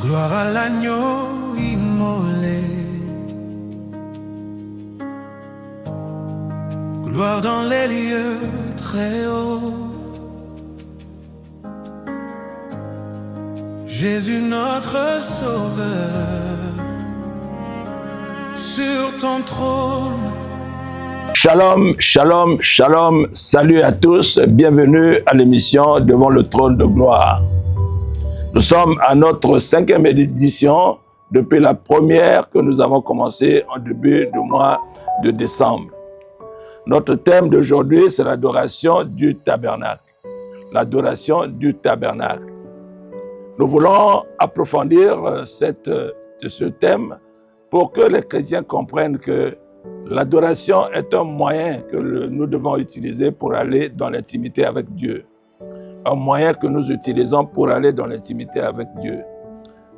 Gloire à l'agneau immolé. Gloire dans les lieux très hauts. Jésus notre Sauveur, sur ton trône. Shalom, shalom, shalom, salut à tous, bienvenue à l'émission Devant le trône de gloire. Nous sommes à notre 5e édition depuis la première que nous avons commencé en début du mois de décembre. Notre thème d'aujourd'hui, c'est l'adoration du tabernacle. L'adoration du tabernacle. Nous voulons approfondir ce thème pour que les chrétiens comprennent que l'adoration est un moyen que nous devons utiliser pour aller dans l'intimité avec Dieu. Un moyen que nous utilisons pour aller dans l'intimité avec Dieu.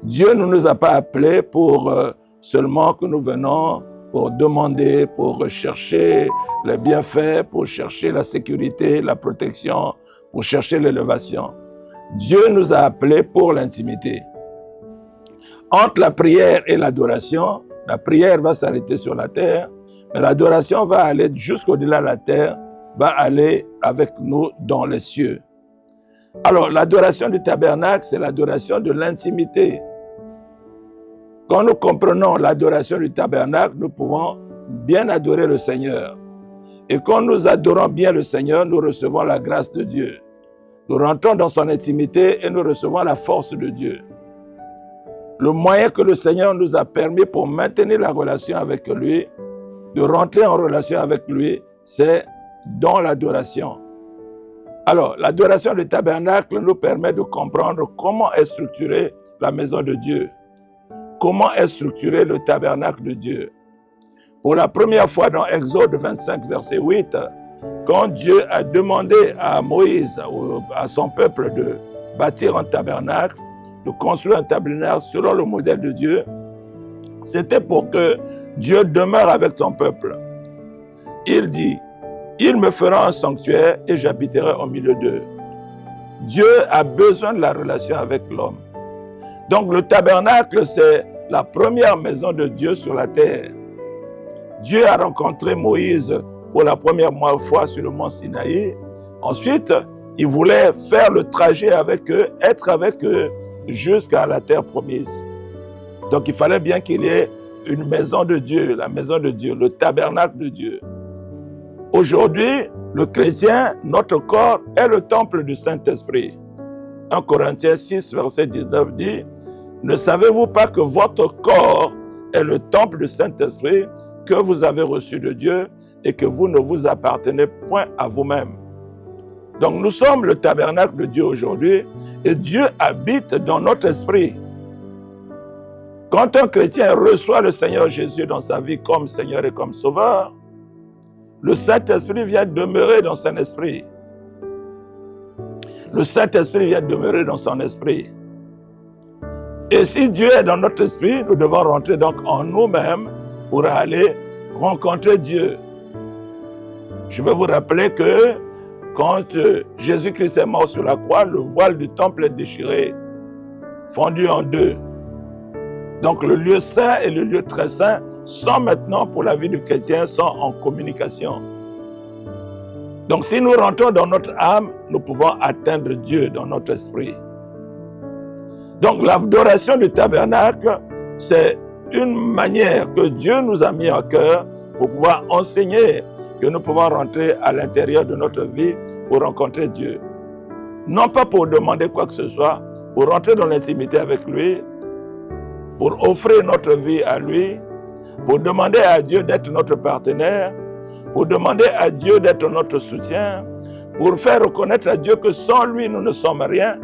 Dieu ne nous a pas appelés pour seulement que nous venons pour demander, pour chercher les bienfaits, pour chercher la sécurité, la protection, pour chercher l'élévation. Dieu nous a appelés pour l'intimité. Entre la prière et l'adoration, la prière va s'arrêter sur la terre, mais l'adoration va aller jusqu'au-delà de la terre, va aller avec nous dans les cieux. Alors, l'adoration du tabernacle, c'est l'adoration de l'intimité. Quand nous comprenons l'adoration du tabernacle, nous pouvons bien adorer le Seigneur. Et quand nous adorons bien le Seigneur, nous recevons la grâce de Dieu. Nous rentrons dans son intimité et nous recevons la force de Dieu. Le moyen que le Seigneur nous a permis pour maintenir la relation avec lui, de rentrer en relation avec lui, c'est dans l'adoration. Alors, l'adoration du tabernacle nous permet de comprendre comment est structurée la maison de Dieu. Comment est structuré le tabernacle de Dieu. Pour la première fois dans Exode 25, verset 8, quand Dieu a demandé à Moïse, à son peuple de bâtir un tabernacle, de construire un tabernacle selon le modèle de Dieu, c'était pour que Dieu demeure avec son peuple. Il dit, il me fera un sanctuaire et j'habiterai au milieu d'eux. Dieu a besoin de la relation avec l'homme. Donc le tabernacle, c'est la première maison de Dieu sur la terre. Dieu a rencontré Moïse pour la première fois sur le mont Sinaï. Ensuite, il voulait faire le trajet avec eux, être avec eux jusqu'à la terre promise. Donc il fallait bien qu'il y ait une maison de Dieu, la maison de Dieu, le tabernacle de Dieu. Aujourd'hui, le chrétien, notre corps est le temple du Saint-Esprit. 1 Corinthiens 6, verset 19 dit, « Ne savez-vous pas que votre corps est le temple du Saint-Esprit que vous avez reçu de Dieu et que vous ne vous appartenez point à vous-même. » Donc nous sommes le tabernacle de Dieu aujourd'hui et Dieu habite dans notre esprit. Quand un chrétien reçoit le Seigneur Jésus dans sa vie comme Seigneur et comme Sauveur, le Saint-Esprit vient demeurer dans son esprit. Le Saint-Esprit vient demeurer dans son esprit. Et si Dieu est dans notre esprit, nous devons rentrer donc en nous-mêmes pour aller rencontrer Dieu. Je vais vous rappeler que quand Jésus-Christ est mort sur la croix, le voile du temple est déchiré, fendu en deux. Donc le lieu saint et le lieu très saint sont maintenant, pour la vie du chrétien, sont en communication. Donc si nous rentrons dans notre âme, nous pouvons atteindre Dieu dans notre esprit. Donc l'adoration du tabernacle, c'est une manière que Dieu nous a mis en cœur pour pouvoir enseigner que nous pouvons rentrer à l'intérieur de notre vie pour rencontrer Dieu. Non pas pour demander quoi que ce soit, pour rentrer dans l'intimité avec lui, pour offrir notre vie à lui, pour demander à Dieu d'être notre partenaire, pour demander à Dieu d'être notre soutien, pour faire reconnaître à Dieu que sans lui, nous ne sommes rien.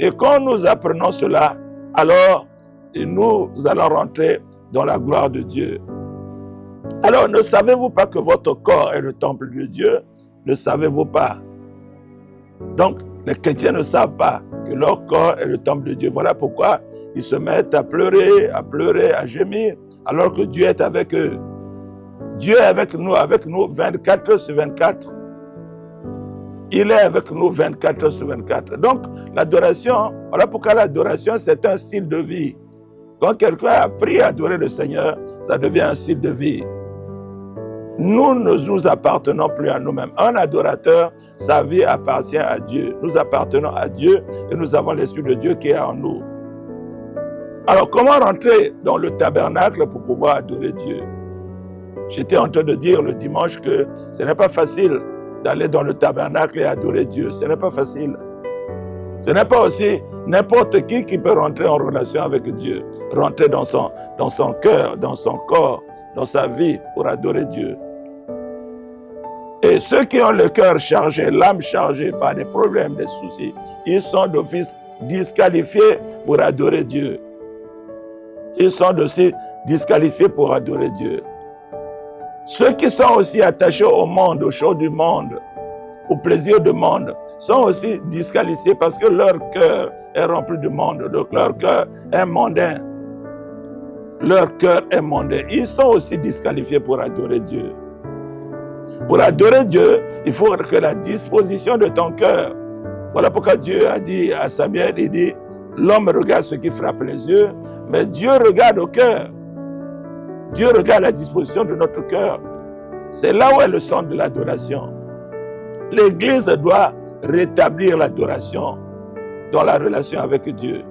Et quand nous apprenons cela, alors nous allons rentrer dans la gloire de Dieu. Alors, ne savez-vous pas que votre corps est le temple de Dieu? Ne savez-vous pas? Donc, les chrétiens ne savent pas que leur corps est le temple de Dieu. Voilà pourquoi ils se mettent à pleurer, à gémir, alors que Dieu est avec eux. Dieu est avec nous 24 heures sur 24. Il est avec nous 24 heures sur 24. Donc, l'adoration, voilà pourquoi l'adoration, c'est un style de vie. Quand quelqu'un a appris à adorer le Seigneur, ça devient un style de vie. Nous ne nous appartenons plus à nous-mêmes. Un adorateur, sa vie appartient à Dieu. Nous appartenons à Dieu et nous avons l'Esprit de Dieu qui est en nous. Alors, comment rentrer dans le tabernacle pour pouvoir adorer Dieu? J'étais en train de dire le dimanche que ce n'est pas facile d'aller dans le tabernacle et adorer Dieu. Ce n'est pas facile. Ce n'est pas aussi n'importe qui peut rentrer en relation avec Dieu, rentrer dans son cœur, dans son corps, dans sa vie pour adorer Dieu. Et ceux qui ont le cœur chargé, l'âme chargée par des problèmes, des soucis, ils sont d'office disqualifiés pour adorer Dieu. Ils sont aussi disqualifiés pour adorer Dieu. Ceux qui sont aussi attachés au monde, aux choses du monde, au plaisir du monde, sont aussi disqualifiés parce que leur cœur est rempli de monde, donc leur cœur est mondain. Leur cœur est mondain. Ils sont aussi disqualifiés pour adorer Dieu. Pour adorer Dieu, il faut que la disposition de ton cœur. Voilà pourquoi Dieu a dit à Samuel, il dit, l'homme regarde ce qui frappe les yeux, mais Dieu regarde au cœur. Dieu regarde la disposition de notre cœur. C'est là où est le centre de l'adoration. L'Église doit rétablir l'adoration dans la relation avec Dieu.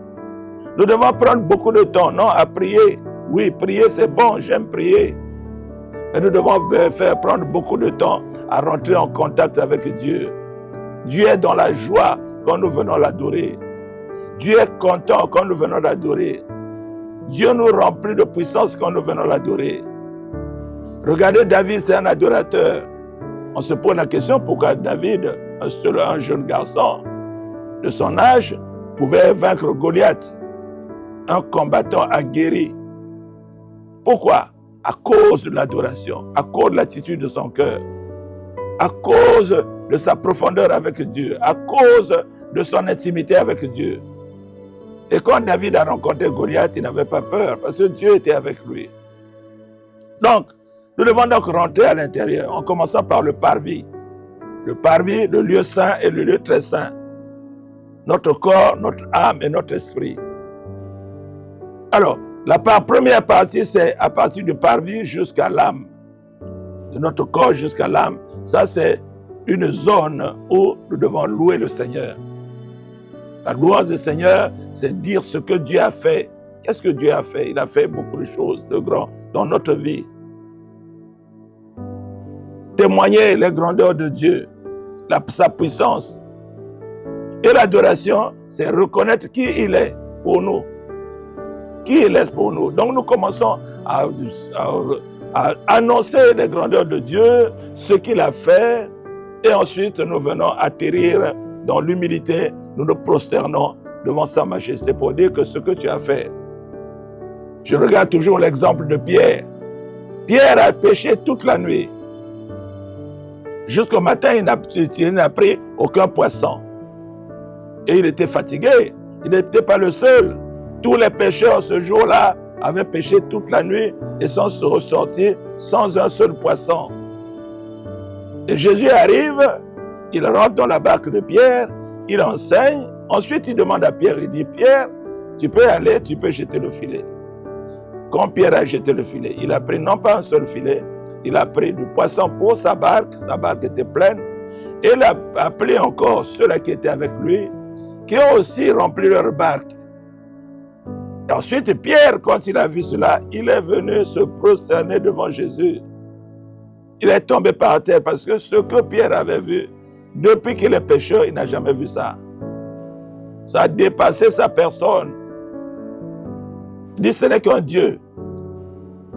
Nous devons prendre beaucoup de temps, non, à prier. Oui, prier c'est bon, j'aime prier. Mais nous devons prendre beaucoup de temps à rentrer en contact avec Dieu. Dieu est dans la joie quand nous venons l'adorer. Dieu est content quand nous venons l'adorer. Dieu nous remplit de puissance quand nous venons l'adorer. Regardez, David, c'est un adorateur. On se pose la question pourquoi David, un jeune garçon de son âge, pouvait vaincre Goliath, un combattant aguerri. Pourquoi? À cause de l'adoration, à cause de l'attitude de son cœur, à cause de sa profondeur avec Dieu, à cause de son intimité avec Dieu. Et quand David a rencontré Goliath, il n'avait pas peur parce que Dieu était avec lui. Donc, nous devons donc rentrer à l'intérieur en commençant par le parvis. Le parvis, le lieu saint et le lieu très saint. Notre corps, notre âme et notre esprit. Alors, la première partie, c'est à partir du parvis jusqu'à l'âme. De notre corps jusqu'à l'âme. Ça, c'est une zone où nous devons louer le Seigneur. La louange du Seigneur, c'est dire ce que Dieu a fait. Qu'est-ce que Dieu a fait? Il a fait beaucoup de choses de grand dans notre vie. Témoigner les grandeurs de Dieu, sa puissance. Et l'adoration, c'est reconnaître qui il est pour nous. Qui il est pour nous. Donc nous commençons à annoncer les grandeurs de Dieu, ce qu'il a fait, et ensuite nous venons atterrir dans l'humilité, nous nous prosternons devant sa majesté pour dire que ce que tu as fait. Je regarde toujours l'exemple de Pierre. Pierre a péché toute la nuit. Jusqu'au matin, il n'a pris aucun poisson. Et il était fatigué. Il n'était pas le seul. Tous les pêcheurs ce jour-là avaient pêché toute la nuit et sont ressortis sans un seul poisson. Et Jésus arrive, il rentre dans la barque de Pierre, il enseigne. Ensuite, il demande à Pierre, il dit, Pierre, tu peux aller, tu peux jeter le filet. Quand Pierre a jeté le filet, il a pris non pas un seul filet, il a pris du poisson pour sa barque était pleine, et il a appelé encore ceux-là qui étaient avec lui, qui ont aussi rempli leur barque. Et ensuite, Pierre, quand il a vu cela, il est venu se prosterner devant Jésus. Il est tombé par terre parce que ce que Pierre avait vu, depuis qu'il est pécheur, il n'a jamais vu ça. Ça a dépassé sa personne. Il dit, ce n'est qu'un Dieu.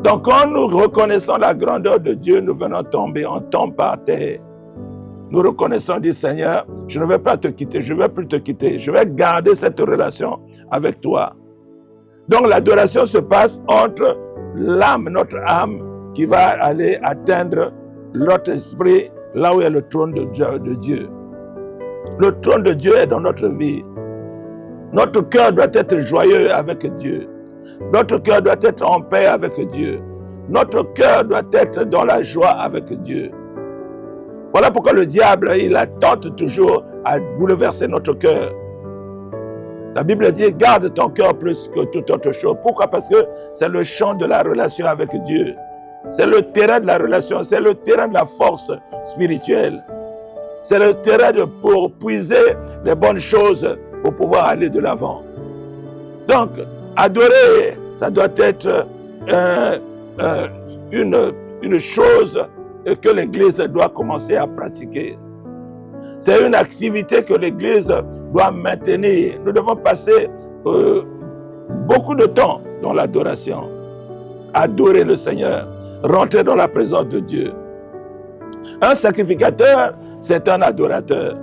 Donc, quand nous reconnaissons la grandeur de Dieu, nous venons tomber, on tombe par terre. Nous reconnaissons, dit Seigneur, je ne vais pas te quitter, je ne vais plus te quitter. Je vais garder cette relation avec toi. Donc, l'adoration se passe entre l'âme, notre âme, qui va aller atteindre notre esprit, là où est le trône de Dieu. Le trône de Dieu est dans notre vie. Notre cœur doit être joyeux avec Dieu. Notre cœur doit être en paix avec Dieu. Notre cœur doit être dans la joie avec Dieu. Voilà pourquoi le diable, il tente toujours à bouleverser notre cœur. La Bible dit, garde ton cœur plus que toute autre chose. Pourquoi? Parce que c'est le champ de la relation avec Dieu. C'est le terrain de la relation, c'est le terrain de la force spirituelle. C'est le terrain pour puiser les bonnes choses pour pouvoir aller de l'avant. Donc, adorer, ça doit être une chose que l'Église doit commencer à pratiquer. C'est une activité que l'Église doit maintenir. Nous devons passer beaucoup de temps dans l'adoration. Adorer le Seigneur, rentrer dans la présence de Dieu. Un sacrificateur, c'est un adorateur.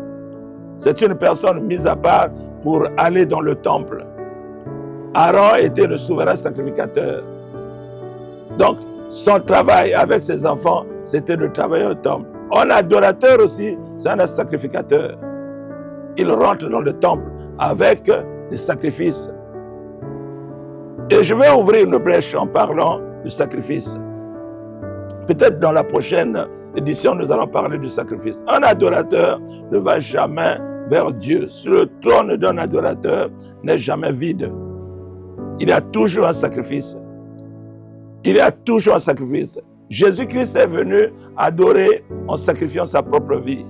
C'est une personne mise à part pour aller dans le temple. Aaron était le souverain sacrificateur. Donc, son travail avec ses enfants, c'était de travailler au temple. Un adorateur aussi, c'est un sacrificateur. Il rentre dans le temple avec les sacrifices. Et je vais ouvrir une brèche en parlant du sacrifice. Peut-être dans la prochaine édition, nous allons parler du sacrifice. Un adorateur ne va jamais vers Dieu. Sur le trône d'un adorateur n'est jamais vide. Il y a toujours un sacrifice. Il y a toujours un sacrifice. Jésus-Christ est venu adorer en sacrifiant sa propre vie.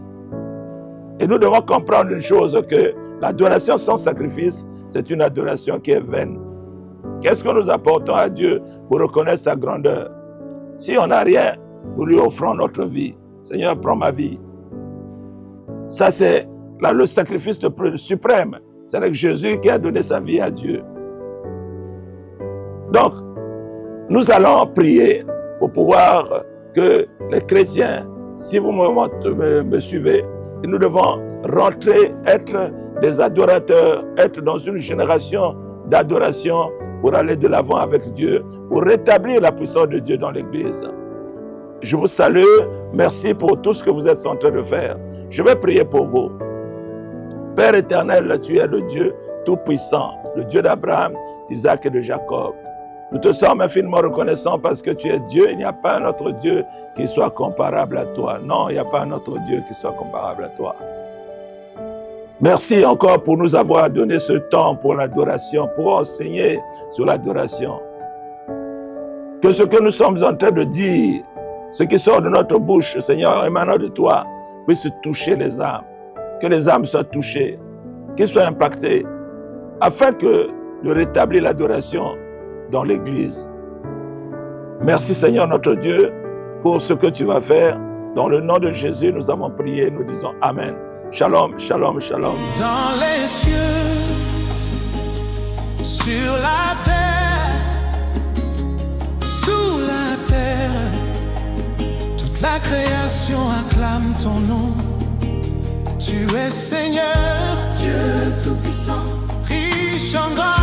Et nous devons comprendre une chose, que l'adoration sans sacrifice, c'est une adoration qui est vaine. Qu'est-ce que nous apportons à Dieu pour reconnaître sa grandeur? Si on n'a rien, nous lui offrons notre vie. Seigneur, prends ma vie. Ça, c'est le sacrifice suprême. C'est avec Jésus qui a donné sa vie à Dieu. Donc, nous allons prier pour pouvoir que les chrétiens, si vous me suivez, nous devons rentrer, être des adorateurs, être dans une génération d'adoration pour aller de l'avant avec Dieu, pour rétablir la puissance de Dieu dans l'Église. Je vous salue, merci pour tout ce que vous êtes en train de faire. Je vais prier pour vous. Père éternel, tu es le Dieu tout-puissant, le Dieu d'Abraham, d'Isaac et de Jacob. Nous te sommes infiniment reconnaissants parce que tu es Dieu. Il n'y a pas un autre Dieu qui soit comparable à toi. Non, il n'y a pas un autre Dieu qui soit comparable à toi. Merci encore pour nous avoir donné ce temps pour l'adoration, pour enseigner sur l'adoration. Que ce que nous sommes en train de dire, ce qui sort de notre bouche, Seigneur, émanant de toi, puisse toucher les âmes. Que les âmes soient touchées, qu'elles soient impactées, afin de rétablir l'adoration dans l'Église. Merci Seigneur notre Dieu pour ce que tu vas faire. Dans le nom de Jésus, nous avons prié, nous disons Amen. Shalom, shalom, shalom. Dans les cieux, sur la terre, sous la terre, toute la création acclame ton nom. Tu es Seigneur, Dieu tout-puissant, riche en grâce.